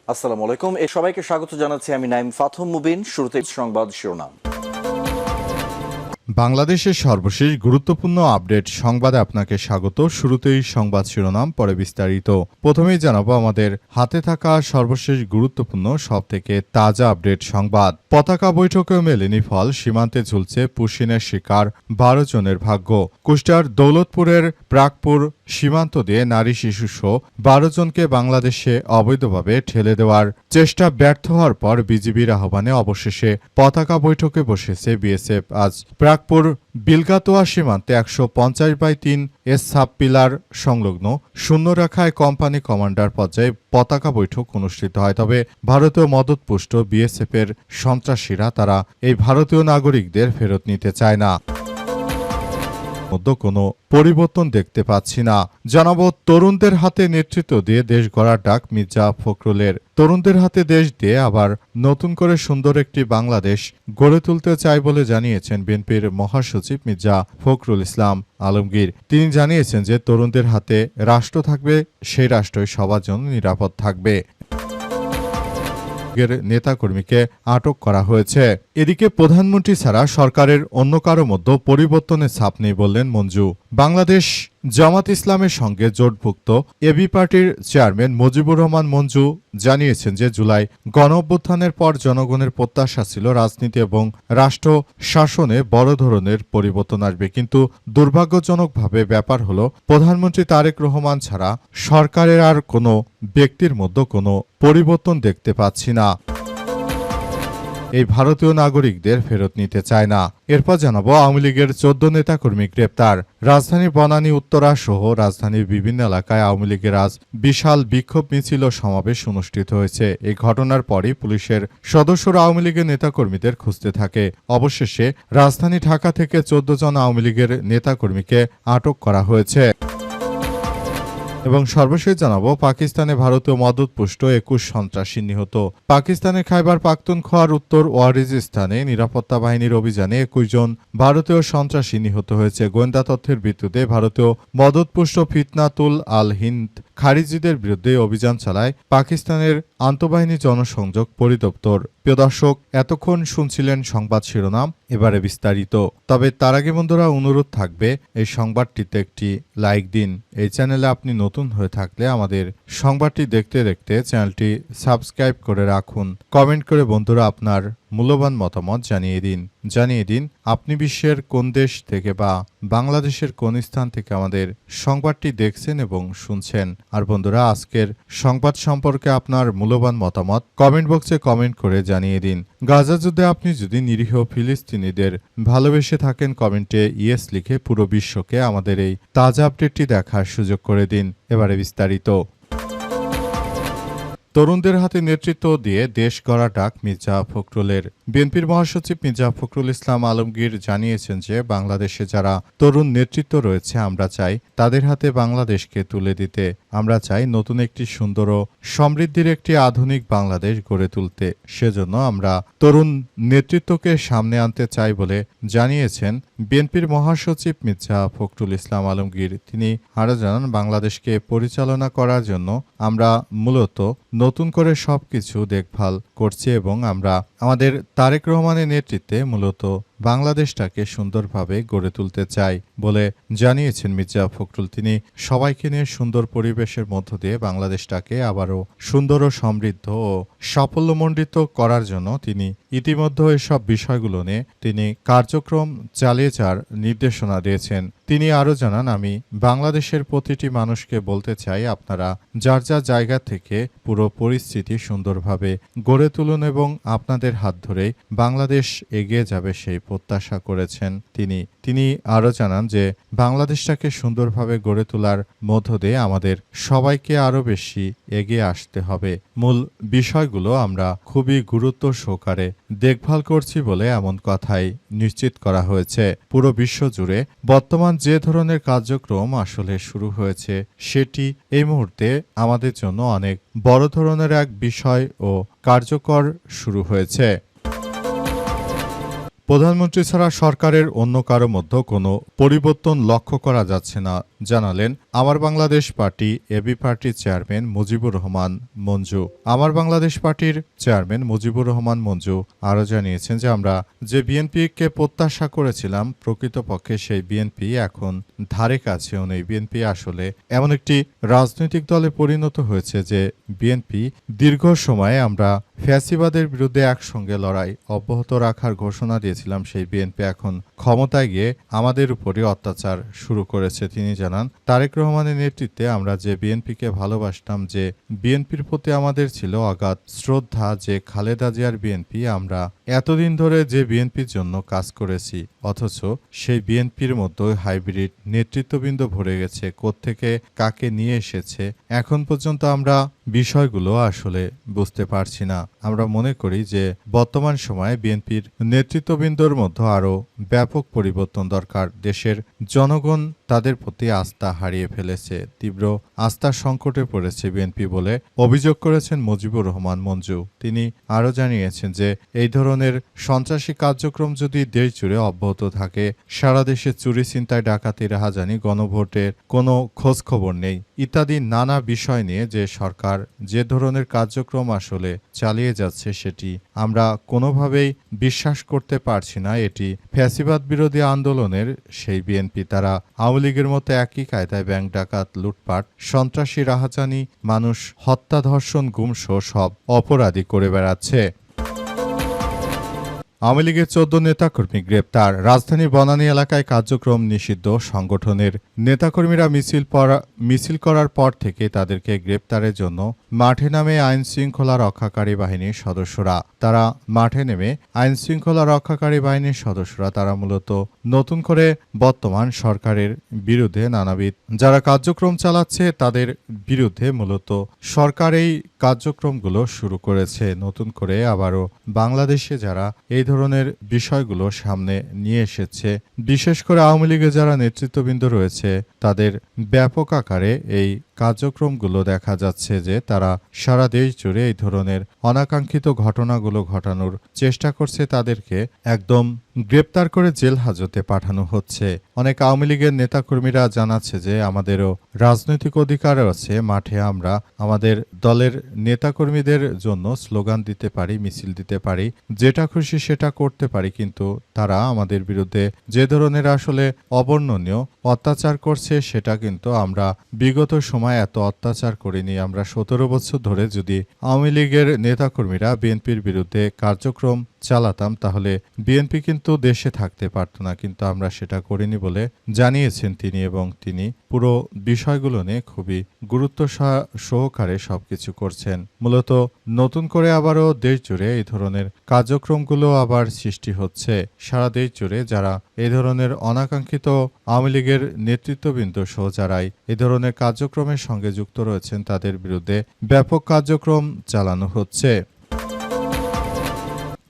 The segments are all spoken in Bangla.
আসসালামু আলাইকুম। সবাইকে স্বাগত জানাচ্ছি আমি নাইম ফাথম মুবিন। শুরুতে সংবাদ শিরোনাম। বাংলাদেশের সর্বশেষ গুরুত্বপূর্ণ আপডেট সংবাদে আপনাকে স্বাগত। শুরুতেই সংবাদ শিরোনাম, পরে বিস্তারিত। প্রথমেই জানাবো আমাদের হাতে থাকা সর্বশেষ গুরুত্বপূর্ণ সবথেকে তাজা আপডেট সংবাদ। পতাকা বৈঠকেও মেলেনি ফল, সীমান্তে ঝুলছে পুশিনের শিকার 12 জনের ভাগ্য। কুষ্টিয়ার দৌলতপুরের প্রাকপুর সীমান্ত দিয়ে নারী শিশুসহ 12 জনকে বাংলাদেশে অবৈধভাবে ঠেলে দেওয়ার চেষ্টা ব্যর্থ হওয়ার পর বিজিবির আহ্বানে অবশেষে পতাকা বৈঠকে বসেছে বিএসএফ। আজ প্রাকপুর বিলগাতোয়া সীমান্তে 150/3 সাব পিলার সংলগ্ন শূন্যরেখায় কোম্পানি কমান্ডার পর্যায়ে পতাকা বৈঠক অনুষ্ঠিত হয়। তবে ভারতীয় মদতপুষ্ট বিএসএফের সন্ত্রাসীরা তারা এই ভারতীয় নাগরিকদের ফেরত নিতে চায় না। মধ্যে কোনো পরিবর্তন দেখতে পাচ্ছি না। জানাবো তরুণদের হাতে নেতৃত্ব দিয়ে দেশ গড়ার ডাক মির্জা ফখরুলের। তরুণদের হাতে দেশ দিয়ে আবার নতুন করে সুন্দর একটি বাংলাদেশ গড়ে তুলতে চাই বলে জানিয়েছেন বিএনপির মহাসচিব মির্জা ফখরুল ইসলাম আলমগীর। তিনি জানিয়েছেন যে তরুণদের হাতে রাষ্ট্র থাকবে, সেই রাষ্ট্রই সবার জন্য নিরাপদ থাকবে। নেতাকর্মীকে আটক করা হয়েছে। এদিকে প্রধানমন্ত্রী ছাড়া সরকারের অন্য কারো মধ্যে পরিবর্তনের ছাপ নেই বললেন মঞ্জু। বাংলাদেশ জামাত ইসলামের সঙ্গে জোটভুক্ত এবি পার্টির চেয়ারম্যান মুজিবুর রহমান মঞ্জু জানিয়েছেন যে জুলাই গণঅভ্যুত্থানের পর জনগণের প্রত্যাশা ছিল রাজনীতি এবং রাষ্ট্র শাসনে বড় ধরনের পরিবর্তন আসবে, কিন্তু দুর্ভাগ্যজনকভাবে ব্যাপার হলো প্রধানমন্ত্রী তারেক রহমান ছাড়া সরকারের আর কোনো ব্যক্তির মধ্যে কোনো পরিবর্তন দেখতে পাচ্ছি না। এই ভারতীয় নাগরিকদের ফেরত নিতে চায় না। এরপর জানাবো আওয়ামী লীগের 14 নেতাকর্মী গ্রেপ্তার। রাজধানী বনানী উত্তরা সহ রাজধানীর বিভিন্ন এলাকায় আওয়ামী লীগের আজ বিশাল বিক্ষোভ মিছিল ও সমাবেশ অনুষ্ঠিত হয়েছে। এই ঘটনার পরই পুলিশের সদস্যরা আওয়ামী লীগের নেতাকর্মীদের খুঁজতে থাকে। অবশেষে রাজধানী ঢাকা থেকে 14 জন আওয়ামী লীগের নেতাকর্মীকে আটক করা হয়েছে। এবং সর্বশেষ জানাবো পাকিস্তানে ভারতীয় মদতপুষ্ট 21 সন্ত্রাসী নিহত। পাকিস্তানের খাইবার পাখতুনখোয়ার উত্তর ওয়ারিজিস্তানে নিরাপত্তা বাহিনীর অভিযানে 21 জন ভারতীয় সন্ত্রাসী নিহত হয়েছে। গোয়েন্দা তথ্যের ভিত্তিতে ভারতীয় মদতপুষ্ট ফিতনাতুল আল হিন্দ খারিজিদের বিরুদ্ধে অভিযান চালায় পাকিস্তানের আন্তঃবাহিনী জনসংযোগ পরিদপ্তর। প্রিয় দর্শক, এতক্ষণ শুনছিলেন সংবাদ শিরোনাম, এবারে বিস্তারিত। তবে তার আগে বন্ধুরা অনুরোধ থাকবে এই সংবাদটিতে একটি লাইক দিন। এই চ্যানেলে আপনি নতুন হয়ে থাকলে আমাদের সংবাদটি দেখতে দেখতে চ্যানেলটি সাবস্ক্রাইব করে রাখুন। কমেন্ট করে বন্ধুরা আপনার মূল্যবান মতামত জানিয়ে দিন আপনি বিশ্বের কোন দেশ থেকে বা বাংলাদেশের কোন স্থান থেকে আমাদের সংবাদটি দেখছেন এবং শুনছেন। আর বন্ধুরা, আজকের সংবাদ সম্পর্কে আপনার মূল্যবান মতামত কমেন্ট বক্সে কমেন্ট করে জানিয়ে দিন। গাজা যুদ্ধে আপনি যদি নিরীহ ফিলিস্তিনিদের ভালোবেসে থাকেন, কমেন্টে ইয়েস লিখে পুরো বিশ্বকে আমাদের এই তাজা আপডেটটি দেখার সুযোগ করে দিন। এবারে বিস্তারিত। তরুণদের হাতে নেতৃত্ব দিয়ে দেশ গড়া ডাক মির্জা ফখরুলের। বিএনপির মহাসচিব মির্জা ফখরুল ইসলাম আলমগীর জানিয়েছেন যে বাংলাদেশে যারা তরুণ নেতৃত্ব রয়েছে, আমরা চাই তাদের হাতে বাংলাদেশকে তুলে দিতে। আমরা চাই নতুন একটি সুন্দর ও সমৃদ্ধির একটি আধুনিক বাংলাদেশ গড়ে তুলতে। সেজন্য আমরা তরুণ নেতৃত্বকে সামনে আনতে চাই বলে জানিয়েছেন বিএনপির মহাসচিব মির্জা ফখরুল ইসলাম আলমগীর। তিনি আরও জানান, বাংলাদেশকে পরিচালনা করার জন্য আমরা মূলত নতুন করে সবকিছু দেখভাল করছি এবং আমরা আমাদের তারেক রহমানের নেতৃত্বে মূলত বাংলাদেশটাকে সুন্দরভাবে গড়ে তুলতে চাই বলে জানিয়েছেন মির্জা ফখরুল। তিনি সবাইকে নিয়ে সুন্দর পরিবেশের মধ্য দিয়ে বাংলাদেশটাকে আবারও সুন্দর ও সমৃদ্ধ ও সাফল্যমণ্ডিত করার জন্য তিনি ইতিমধ্যে এসব বিষয়গুলো নিয়ে তিনি কার্যক্রম চালিয়ে যাওয়ার নির্দেশনা দিয়েছেন। তিনি আরও জানান, আমি বাংলাদেশের প্রতিটি মানুষকে বলতে চাই, আপনারা যার যার জায়গা থেকে পুরো পরিস্থিতি সুন্দরভাবে গড়ে তুলুন এবং আপনাদের হাত ধরেই বাংলাদেশ এগিয়ে যাবে সেই প্রত্যাশা করেছেন তিনি আরও জানান যে বাংলাদেশটাকে সুন্দরভাবে গড়ে তোলার মধ্য দিয়ে আমাদের সবাইকে আরও বেশি এগিয়ে আসতে হবে। মূল বিষয়গুলো আমরা খুবই গুরুত্ব সহকারে দেখভাল করছি বলে এমন কথাই নিশ্চিত করা হয়েছে। পুরো বিশ্ব জুড়ে বর্তমান যে ধরনের কার্যক্রম আসলে শুরু হয়েছে, সেটি এই মুহূর্তে আমাদের জন্য অনেক বড় ধরনের এক বিষয় ও কার্যকর শুরু হয়েছে। প্রধানমন্ত্রী ছাড়া সরকারের অন্য কারো মধ্যে কোনো পরিবর্তন লক্ষ্য করা যাচ্ছে না জানালেন আমার বাংলাদেশ পার্টি এবি পার্টির চেয়ারম্যান মুজিবুর রহমান মঞ্জু। আমার বাংলাদেশ পার্টির চেয়ারম্যান মুজিবুর রহমান মঞ্জু আরও জানিয়েছেন যে আমরা যে বিএনপিকে প্রত্যাশা করেছিলাম প্রকৃতপক্ষে সেই বিএনপি এখন ধারে কাছেও নেই। বিএনপি আসলে এমন একটি রাজনৈতিক দলে পরিণত হয়েছে যে বিএনপি দীর্ঘ সময়ে আমরা ফ্যাসিবাদের বিরুদ্ধে একসঙ্গে লড়াই অব্যাহত রাখার ঘোষণা দিয়েছিলাম, সেই বিএনপি এখন ক্ষমতায় গিয়ে আমাদের উপরই অত্যাচার শুরু করেছে। তিনি জানান তারেক রহমানের নেতৃত্বে আমরা যে বিএনপিকে ভালোবাসতাম, যে বিএনপির প্রতি আমাদের ছিল অগাধ শ্রদ্ধা, যে খালেদা জিয়ার বিএনপি আমরা এতদিন ধরে যে বিএনপির জন্য কাজ করেছি, অথচ সেই বিএনপির মধ্যে হাইব্রিড নেতৃত্ববৃন্দ ভরে গেছে। কোত্থেকে কাকে নিয়ে এসেছে এখন পর্যন্ত আমরা বিষয়গুলো আসলে বুঝতে পারছি না। আমরা মনে করি যে বর্তমান সময়ে বিএনপির নেতৃত্ববৃন্দর মধ্যে আরও ব্যাপক পরিবর্তন দরকার। দেশের জনগণ তাদের প্রতি আস্থা হারিয়ে ফেলেছে, তীব্র আস্থার সংকটে পড়েছে বিএনপি বলে অভিযোগ করেছেন মুজিবুর রহমান মঞ্জু। তিনি আরও জানিয়েছেন যে এই ধরনের সন্ত্রাসী কার্যক্রম যদি দেশ জুড়ে অব্যাহত থাকে, সারা দেশে চুরি ছিনতাই ডাকাতি রাহাজানি গণভোটের কোনো খোঁজ খবর নেই ইত্যাদি নানা বিষয় নিয়ে যে সরকার যে ধরনের কার্যক্রম আসলে চালিয়ে যাচ্ছে সেটি আমরা কোনোভাবেই বিশ্বাস করতে পারছি না। এটি ফ্যাসিবাদ বিরোধী আন্দোলনের সেই বিএনপি, তারা আওয়ামী লীগের মতো একই কায়দায় ব্যাংক ডাকাত লুটপাট সন্ত্রাসী রাহাজানি মানুষ হত্যা ধর্ষণ গুমসহ সব অপরাধী করে বেড়াচ্ছে। আওয়ামী লীগের 14 নেতাকর্মী গ্রেপ্তার। রাজধানী বনানী এলাকায় কার্যক্রম নিষিদ্ধ সংগঠনের নেতাকর্মীরা মিছিল করার পর থেকে তাদেরকে গ্রেপ্তারের জন্য মাঠে নামে আইন শৃঙ্খলা রক্ষাকারী বাহিনীর সদস্যরা। তারা মাঠে নেমে আইন শৃঙ্খলা রক্ষাকারী বাহিনীর সদস্যরা তারা মূলত নতুন করে বর্তমান সরকারের বিরুদ্ধে নানাবিধ যারা কার্যক্রম চালাচ্ছে তাদের বিরুদ্ধে মূলত সরকার এই কার্যক্রমগুলো শুরু করেছে। নতুন করে আবারও বাংলাদেশে যারা এই ধরনের বিষয়গুলো সামনে নিয়ে এসেছে, বিশেষ করে আওয়ামী লীগের যারা নেতৃত্ববৃন্দ রয়েছে তাদের ব্যাপক আকারে এই কার্যক্রমগুলো দেখা যাচ্ছে যে তারা সারা দেশ জুড়ে এই ধরনের অনাকাঙ্ক্ষিত ঘটনাগুলো ঘটানোর চেষ্টা করছে। তাদেরকে একদম গ্রেপ্তার করে জেল হাজতে পাঠানো হচ্ছে। অনেক আওয়ামী লীগের নেতাকর্মীরা জানাচ্ছে যে আমাদেরও রাজনৈতিক অধিকার আছে, মাঠে আমরা আমাদের দলের নেতাকর্মীদের জন্য স্লোগান দিতে পারি, মিছিল দিতে পারি, যেটা খুশি সেটা করতে পারি, কিন্তু তারা আমাদের বিরুদ্ধে যে ধরনের আসলে অবর্ণনীয় অত্যাচার করছে সেটা কিন্তু আমরা বিগত সময় এত অত্যাচার করিনি। আমরা 17 বছর ধরে যদি আওয়ামী লীগের নেতাকর্মীরা বিএনপির বিরুদ্ধে কার্যক্রম চালাতাম তাহলে বিএনপি কিন্তু দেশে থাকতে পারত না, কিন্তু আমরা সেটা করিনি বলে জানিয়েছেন তিনি। এবং তিনি পুরো বিষয়গুলো নিয়ে খুবই গুরুত্ব সহকারে সবকিছু করছেন। মূলত নতুন করে আবারও দেশ জুড়ে এই ধরনের কার্যক্রমগুলো আবার সৃষ্টি হচ্ছে। সারা দেশ জুড়ে যারা এই ধরনের অনাকাঙ্ক্ষিত আওয়ামী লীগের নেতৃত্ববৃন্দ সহ যারাই এই ধরনের কার্যক্রমের সঙ্গে যুক্ত রয়েছেন তাদের বিরুদ্ধে ব্যাপক কার্যক্রম চালানো হচ্ছে।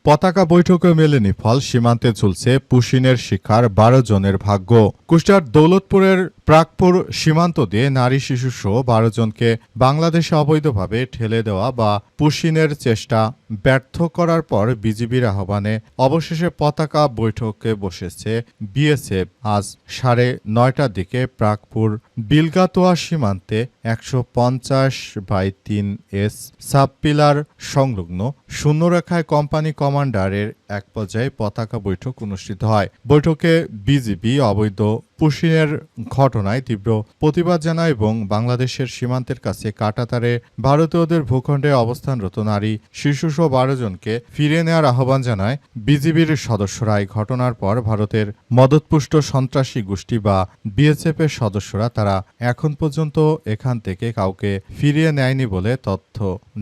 পতাকা বৈঠকে মেলেনি ফল, সীমান্তে ঝুলছে পুশিনের শিকার 12 জনের ভাগ্য। কুষ্টিয়ার দৌলতপুরের প্রাকপুর সীমান্ত দিয়ে নারী শিশু সহ 12 জনকে বাংলাদেশে অবৈধভাবে ঠেলে দেওয়া বা পুশিনের চেষ্টা ব্যর্থ করার পর বিজিবির আহ্বানে অবশেষে পতাকা বৈঠকে বসেছে বিএসএফ। আজ 9:30টার দিকে প্রাকপুর বিলগাতোয়া সীমান্তে 150/3 সাবপিলার সংলগ্ন শূন্যরেখায় কোম্পানি কমান্ডারের এক পর্যায়ে পতাকা বৈঠক অনুষ্ঠিত হয়। বৈঠকে বিজিবি অবৈধ পুশিনের ঘটনায় তীব্র প্রতিবাদ জানায় এবং বাংলাদেশের সীমান্তের কাছে কাঁটাতারে ভারতীয়দের ভূখণ্ডে অবস্থানরত নারী শিশুসহ 12 জনকে ফিরিয়ে নেওয়ার আহ্বান জানায় বিজিবির সদস্যরা। এই ঘটনার পর ভারতের মদতপুষ্ট সন্ত্রাসী গোষ্ঠী বা বিএসএফ এর সদস্যরা তারা এখন পর্যন্ত এখান থেকে কাউকে ফিরিয়ে নেয়নি বলে তথ্য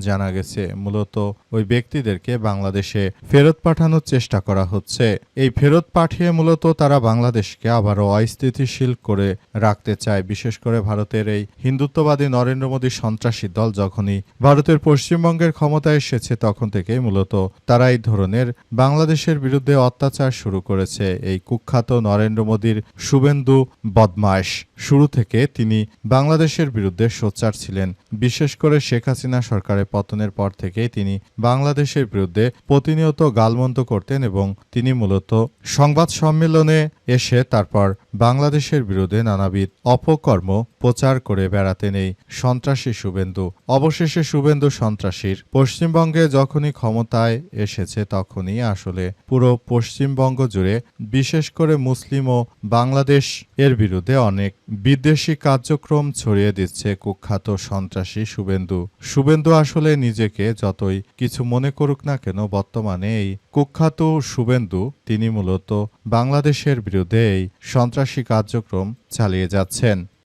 জানা গেছে। মূলত ওই ব্যক্তিদেরকে বাংলাদেশে ফেরত পাঠানোর চেষ্টা করা হচ্ছে। এই ফেরত পাঠিয়ে মূলত তারা বাংলাদেশকে আবারও অস্থায়ী স্থিতিশীল করে রাখতে চায়। বিশেষ করে ভারতের এই হিন্দুত্ববাদী নরেন্দ্র মোদী সন্ত্রাসী দল যখনই ভারতের পশ্চিমবঙ্গের ক্ষমতায় এসেছে তখন থেকেই মূলত তারা এই ধরনের বাংলাদেশের বিরুদ্ধে অত্যাচার শুরু করেছে। এই কুখ্যাত নরেন্দ্র মোদীর শুভেন্দু বদমাশ শুরু থেকে তিনি বাংলাদেশের বিরুদ্ধে সোচ্চার ছিলেন। বিশেষ করে শেখ হাসিনা সরকারের পতনের পর থেকেই তিনি বাংলাদেশের বিরুদ্ধে প্রতিনিয়ত গালমন্দ করতেন এবং তিনি মূলত সংবাদ সম্মেলনে এসে তারপর বাংলাদেশের বিরুদ্ধে নানাবিধ অপকর্ম প্রচার করে বেড়াতেন এই সন্ত্রাসী শুভেন্দু। অবশেষে শুভেন্দু সন্ত্রাসীর পশ্চিমবঙ্গে যখনই ক্ষমতায় এসেছে তখনই আসলে পুরো পশ্চিমবঙ্গ জুড়ে বিশেষ করে মুসলিম ও বাংলাদেশ এর বিরুদ্ধে অনেক বিদ্বেষী কার্যক্রম ছড়িয়ে দিচ্ছে কুখ্যাত সন্ত্রাসী শুভেন্দু। শুভেন্দু আসলে নিজেকে যতই কিছু মনে করুক না কেন বর্তমানে এই কুখ্যাত শুভেন্দু তিনি মূলত বাংলাদেশের বিরুদ্ধে এই সন্ত্রাসী কার্যক্রম চালিয়ে যাচ্ছেন।